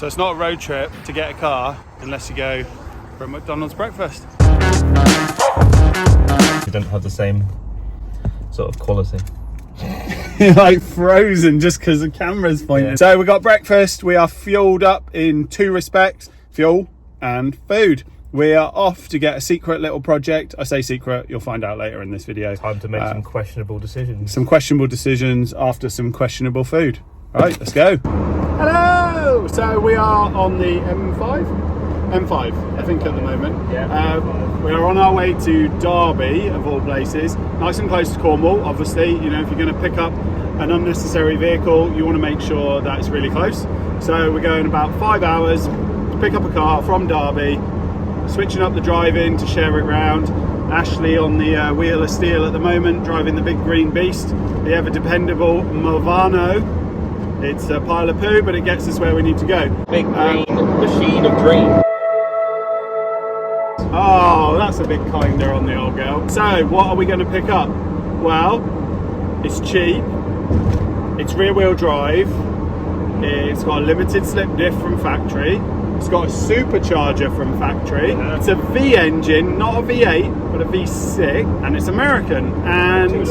So it's not a road trip to get a car unless you go for a McDonald's breakfast. You don't have the same sort of quality. You're like frozen just because the camera's pointing. Yeah. So we got breakfast. We are fueled up in two respects: fuel and food. We are off to get a secret little project. I say secret, you'll find out later in this video. Time to make some questionable decisions. Some questionable decisions after some questionable food. All right, let's go. Hello! So we are on the M5, I think at the moment. Yeah. We are on our way to Derby, of all places. Nice and close to Cornwall, obviously. You know, if you're going to pick up an unnecessary vehicle, you want to make sure that it's really close. So we're going about 5 hours to pick up a car from Derby, switching up the driving to share it round. Ashley on the wheel of steel at the moment, driving the big green beast, the ever dependable Movano. It's a pile of poo, but it gets us where we need to go. Big green machine of dreams. Oh, that's a bit kinder on the old girl. So, what are we going to pick up? Well, it's cheap, it's rear wheel drive, it's got a limited slip diff from factory, it's got a supercharger from factory, it's a V engine, not a V8, but a V6, and it's American, and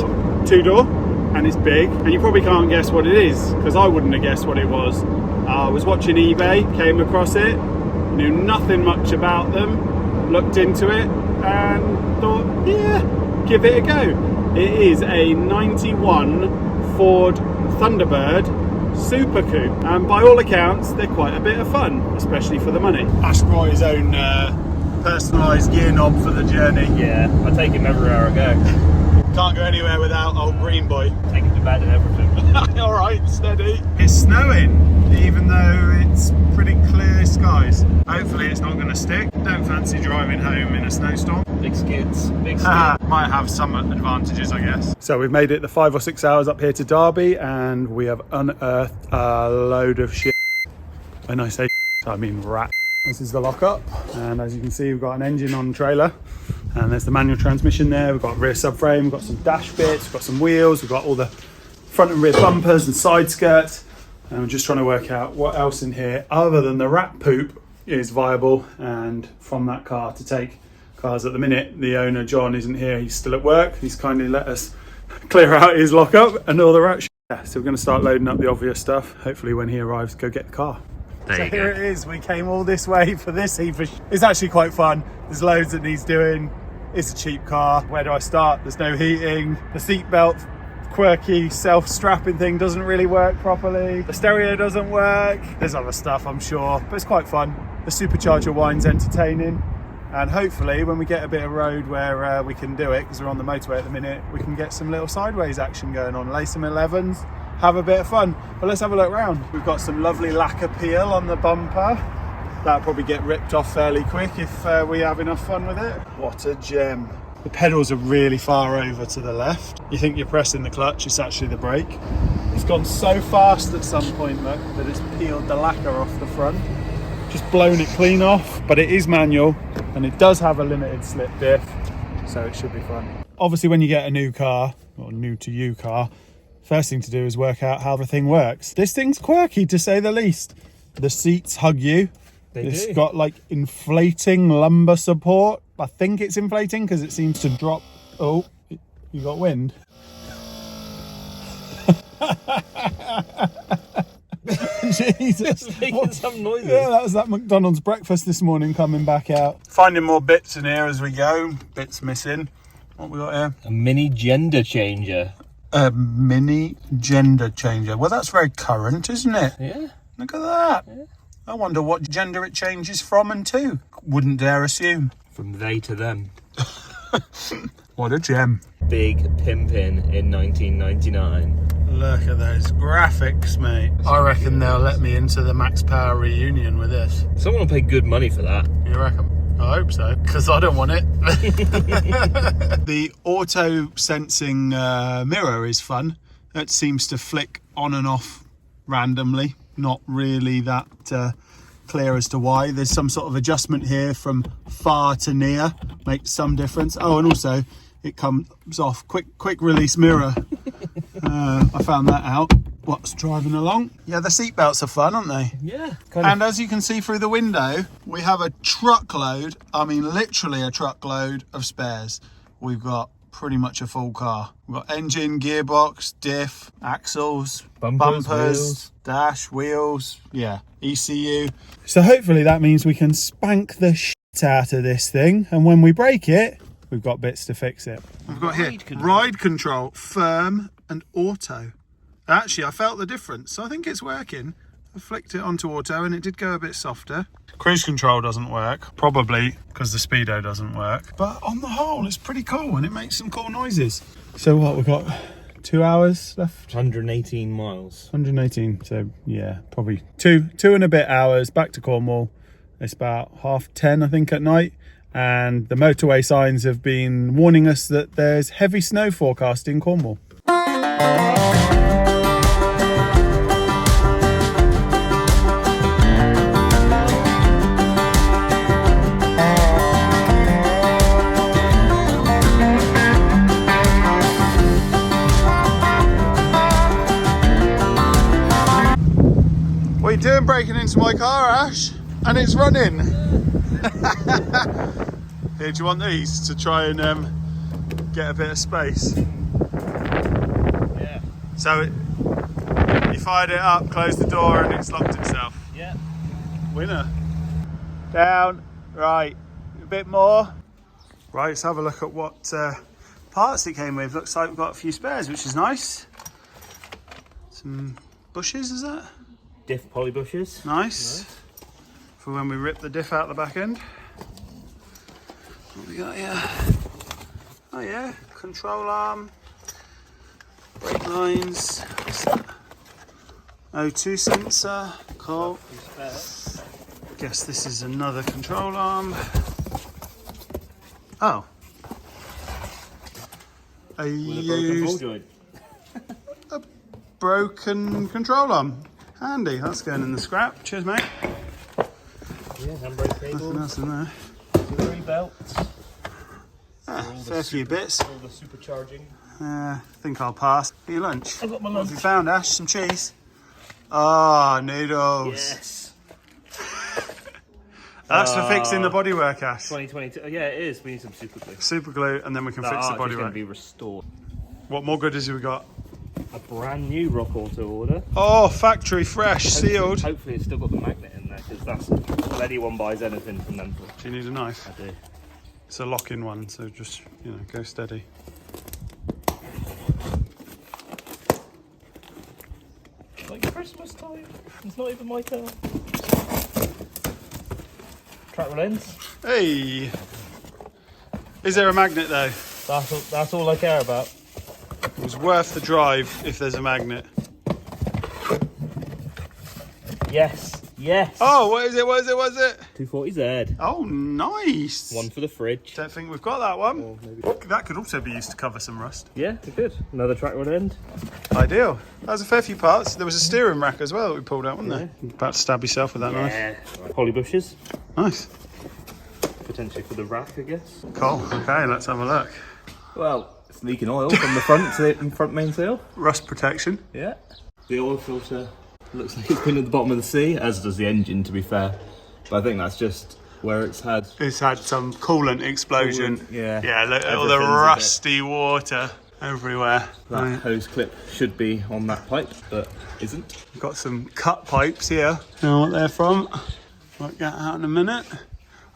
two-door, and it's big, and you probably can't guess what it is, because I wouldn't have guessed what it was. I was watching eBay, came across it, knew nothing much about them, looked into it and thought, yeah, give it a go. It is a 91 Ford Thunderbird Supercoupe, and by all accounts they're quite a bit of fun, especially for the money. Ash brought his own personalised gear knob for the journey. Yeah, I take him everywhere I go. Can't go anywhere without old green boy. Take him to bed and everything. Alright, steady. It's snowing, even though it's pretty clear skies. Hopefully it's not going to stick. Don't fancy driving home in a snowstorm. Big skids, big skids. Might have some advantages, I guess. So we've made it the 5 or 6 hours up here to Derby, and we have unearthed a load of shit. When I say shit, I mean rat. This is the lockup, and as you can see, we've got an engine on trailer, and there's the manual transmission there. We've got rear subframe, we've got some dash bits, we've got some wheels, we've got all the front and rear bumpers and side skirts, and we're just trying to work out what else in here other than the rat poop is viable. And from that car to take cars at the minute, the owner John isn't here, he's still at work. He's kindly let us clear out his lockup and all the rat shit. Yeah, so we're going to start loading up the obvious stuff. Hopefully when he arrives, go get the car. So here it is, we came all this way for this heap of It's actually quite fun. There's loads that needs doing. It's a cheap car. Where do I start? There's no heating. The seatbelt quirky self-strapping thing doesn't really work properly. The stereo doesn't work. There's other stuff, I'm sure, but it's quite fun. The supercharger wine's entertaining, and hopefully when we get a bit of road where we can do it, because we're on the motorway at the minute, we can get some little sideways action going on, lay some 11s, have a bit of fun. But let's have a look around. We've got some lovely lacquer peel on the bumper. That'll probably get ripped off fairly quick if we have enough fun with it. What a gem. The pedals are really far over to the left. You think you're pressing the clutch, it's actually the brake. It's gone so fast at some point, look, that it's peeled the lacquer off the front. Just blown it clean off, but it is manual and it does have a limited slip diff, so it should be fun. Obviously when you get a new car, or new to you car, first thing to do is work out how the thing works. This thing's quirky to say the least. The seats hug you. It's got like inflating lumbar support. I think it's inflating because it seems to drop. Oh, you got wind. Jesus. Making some noises. Yeah, that was that McDonald's breakfast this morning coming back out. Finding more bits in here as we go. Bits missing. What we got here? A mini gender changer. A mini gender changer. Well, that's very current, isn't it? Yeah. Look at that. Yeah. I wonder what gender it changes from and to. Wouldn't dare assume. From they to them. What a gem. Big pimpin' in 1999. Look at those graphics, mate. I reckon they'll let me into the Max Power reunion with this. Someone will pay good money for that. You reckon? I hope so, because I don't want it. The auto sensing mirror is fun. It seems to flick on and off randomly. Not really that clear as to why. There's some sort of adjustment here from far to near, makes some difference. Oh, and also it comes off quick release mirror. I found that out. what's driving along. Yeah, the seatbelts are fun, aren't they? Yeah. And as you can see through the window, we have a truckload, I mean literally a truckload of spares. We've got pretty much a full car. We've got engine, gearbox, diff, axles, bumpers, wheels. dash, wheels, yeah, ECU. So hopefully that means we can spank the shit out of this thing, and when we break it, we've got bits to fix it. I've got here ride control, firm and auto. Actually, I felt the difference, so I think it's working. I flicked it onto auto and it did go a bit softer. Cruise control doesn't work, probably because the speedo doesn't work. But on the whole, it's pretty cool and it makes some cool noises. So what, we've got 2 hours left? 118 miles. 118, so yeah, probably two and a bit hours back to Cornwall. It's about 10:30, I think, at night. And the motorway signs have been warning us that there's heavy snow forecast in Cornwall. What are you doing breaking into my car, Ash? And it's running. Here, do you want these to try and get a bit of space? Yeah. So you fired it up, closed the door, and it's locked itself. Yeah. Winner. Down. Right. A bit more. Right, let's have a look at what parts it came with. Looks like we've got a few spares, which is nice. Some bushes, is that? Diff poly bushes. Nice. For when we rip the diff out the back end. What we got here? Oh yeah, control arm, brake lines, what's that? O2 sensor, cool. Guess this is another control arm. Oh. A broken control arm. Handy, that's going in the scrap. Cheers, mate. Yeah, handbrake cable. Nothing else in there. Auxiliary belts. Fair few bits. All the supercharging. I think I'll pass. For your lunch. I've got my What have lunch. you found, Ash? Some cheese? Ah, noodles. Yes. That's for fixing the bodywork, Ash. 2022. Yeah, it is. We need some super glue. Super glue, and then we can fix the Going to bodywork. be restored. What more goodies have we got? A brand new Rock Auto order. Oh, factory fresh, sealed. Hopefully it's still got the magnet in there, because that's what anyone buys anything from them for. Do you need a knife? I do. It's a lock-in one, so just, you know, go steady. Like Christmas time. It's not even my car. Track lens. Hey! Is there a magnet though? That's all I care about. It was worth the drive if there's a magnet. Yes. Yes. Oh, what is it? What is it? What is it? 240Z. Oh, nice. One for the fridge. Don't think we've got that one. Or maybe. That could also be used to cover some rust. Yeah, it could. Another track rod end. Ideal. That was a fair few parts. There was a steering rack as well that we pulled out, wasn't there? About to stab yourself with that knife. Yeah. Poly bushes. Nice. Potentially for the rack, I guess. Cool. Okay, let's have a look. Well, it's leaking oil from the front to the front mainsail. Rust protection. Yeah. The oil filter looks like it's been at the bottom of the sea, as does the engine, to be fair. But I think that's just where it's had. It's had some coolant explosion. Coolant, yeah. Yeah, look at all the Everything's a rusty water everywhere. That Right. hose clip should be on that pipe, but isn't. We've got some cut pipes here. Don't know what they're from. Work that out in a minute.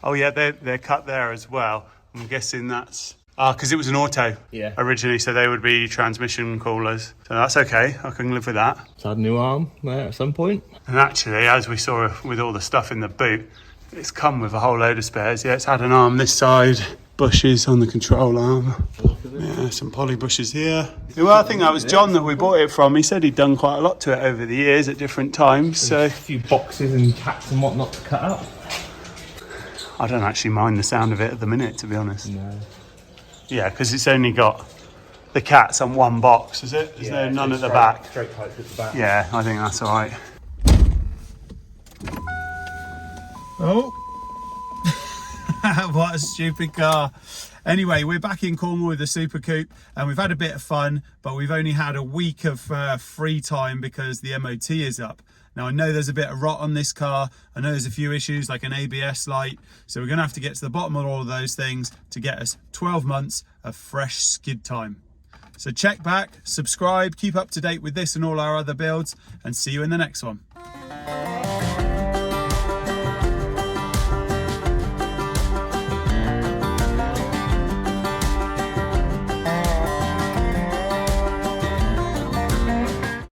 Oh yeah, they're cut there as well. I'm guessing that's because it was an auto originally, so they would be transmission coolers. So that's okay. I can live with that. It's had a new arm there at some point. And actually, as we saw with all the stuff in the boot, it's come with a whole load of spares. Yeah, it's had an arm this side, bushes on the control arm. Yeah, some poly bushes here. Well, I think that was John that we bought it from. He said he'd done quite a lot to it over the years at different times. So A few boxes and tacks and whatnot to cut out. I don't actually mind the sound of it at the minute, to be honest. No. Yeah, because it's only got the cats on one box, is it? Is there none at the back? Straight pipe at the back. Yeah, I think that's all right. Oh. What a stupid car. Anyway, we're back in Cornwall with the Supercoupe and we've had a bit of fun, but we've only had a week of free time because the MOT is up. Now I know there's a bit of rot on this car. I know there's a few issues like an ABS light. So we're gonna have to get to the bottom of all of those things to get us 12 months of fresh skid time. So check back, subscribe, keep up to date with this and all our other builds, and see you in the next one.